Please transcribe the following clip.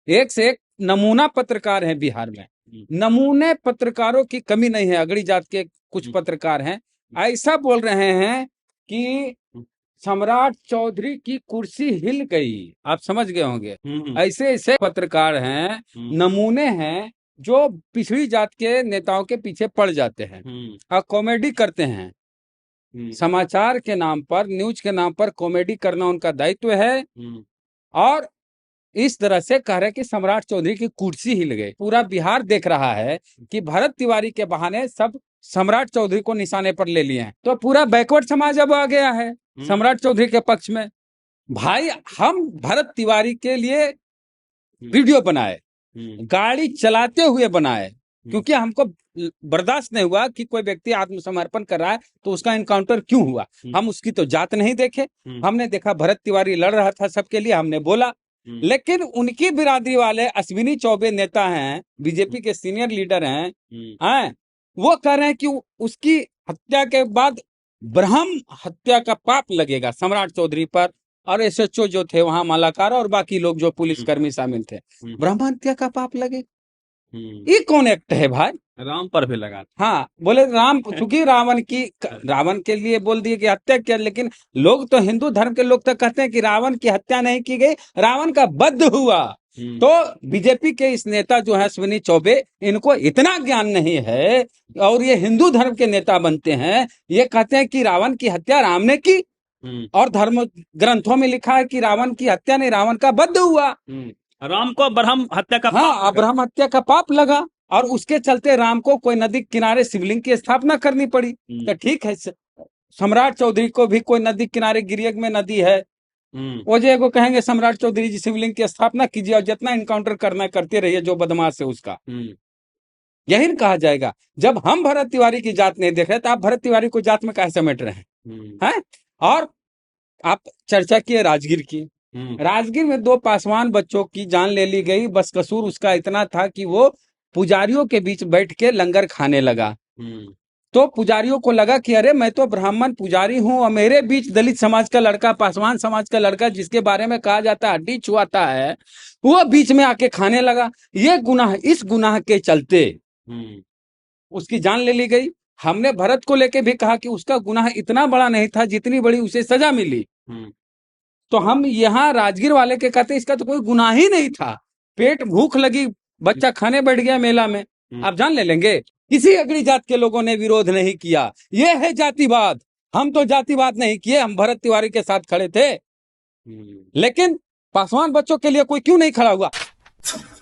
एक से एक नमूना पत्रकार हैं बिहार में। नमूने पत्रकारों की कमी नहीं है। अगड़ी जात के कुछ पत्रकार हैं, ऐसा बोल रहे हैं कि सम्राट चौधरी की कुर्सी हिल गई। आप समझ गए होंगे। ऐसे ऐसे पत्रकार हैं, नमूने हैं, जो पिछड़ी जात के नेताओं के पीछे पड़ जाते हैं और कॉमेडी करते हैं। समाचार के नाम पर, न्यूज के नाम पर कॉमेडी करना उनका दायित्व है। और इस तरह से कह रहे कि सम्राट चौधरी की कुर्सी हिल गई। पूरा बिहार देख रहा है कि भरत तिवारी के बहाने सब सम्राट चौधरी को निशाने पर ले लिए हैं। तो पूरा बैकवर्ड समाज अब आ गया है सम्राट चौधरी के पक्ष में। भाई, हम भरत तिवारी के लिए वीडियो बनाए, गाड़ी चलाते हुए बनाए, क्योंकि हमको बर्दाश्त नहीं हुआ कि कोई व्यक्ति आत्मसमर्पण कर रहा है तो उसका एनकाउंटर क्यों हुआ। हम उसकी तो जात नहीं देखे, हमने देखा भरत तिवारी लड़ रहा था सबके लिए, हमने बोला। लेकिन उनकी बिरादरी वाले अश्विनी चौबे नेता हैं, बीजेपी के सीनियर लीडर हैं, वो कह रहे हैं कि उसकी हत्या के बाद ब्रह्म हत्या का पाप लगेगा सम्राट चौधरी पर, और एसएचओ जो थे वहां मालाकार और बाकी लोग जो पुलिसकर्मी शामिल थे, ब्रह्म हत्या का पाप लगे। ये कौन एक्ट है भाई? राम पर भी लगा। हाँ, बोले राम, चूंकि रावण के लिए बोल दिए कि हत्या किया, लेकिन लोग तो, हिंदू धर्म के लोग तो कहते हैं कि रावण की हत्या नहीं की गई, रावण का वध हुआ। तो बीजेपी के इस नेता जो है अश्विनी चौबे, इनको इतना ज्ञान नहीं है, और ये हिंदू धर्म के नेता बनते हैं, ये कहते हैं कि रावण की हत्या राम ने की, और धर्म ग्रंथों में लिखा है कि रावण की हत्या नहीं, रावण का वध हुआ। राम को ब्रह्म हत्या का हाँ, ब्रह्म हत्या का पाप लगा, और उसके चलते राम को कोई नदी किनारे शिवलिंग की स्थापना करनी पड़ी। तो ठीक है, सम्राट चौधरी को भी कोई नदी किनारे, गिरियक में नदी है, वो जो को कहेंगे सम्राट चौधरी जी शिवलिंग की स्थापना कीजिए और जितना इनकाउंटर करना करते रहिए जो बदमाश है उसका। यही कहा जाएगा। जब हम भरत तिवारी की जात नहीं देख रहे तो आप भरत तिवारी को जात में कैसे समेट रहे हैं? और आप चर्चा किए राजगीर की। राजगीर में 2 पासवान बच्चों की जान ले ली गई। बस कसूर उसका इतना था कि वो पुजारियों के बीच बैठ के लंगर खाने लगा। तो पुजारियों को लगा कि अरे, मैं तो ब्राह्मण पुजारी हूँ और मेरे बीच दलित समाज का लड़का, पासवान समाज का लड़का, जिसके बारे में कहा जाता है हड्डी छुआता है, वो बीच में आके खाने लगा। ये गुनाह, इस गुनाह के चलते उसकी जान ले ली गई। हमने भरत को लेके भी कहा कि उसका गुनाह इतना बड़ा नहीं था जितनी बड़ी उसे सजा मिली। तो हम यहाँ राजगीर वाले के कहते इसका तो कोई गुनाह ही नहीं था, पेट भूख लगी, बच्चा खाने बैठ गया मेला में, आप जान ले लेंगे। किसी अगड़ी जात के लोगों ने विरोध नहीं किया। ये है जातिवाद। हम तो जातिवाद नहीं किए, हम भरत तिवारी के साथ खड़े थे। लेकिन पासवान बच्चों के लिए कोई क्यों नहीं खड़ा हुआ?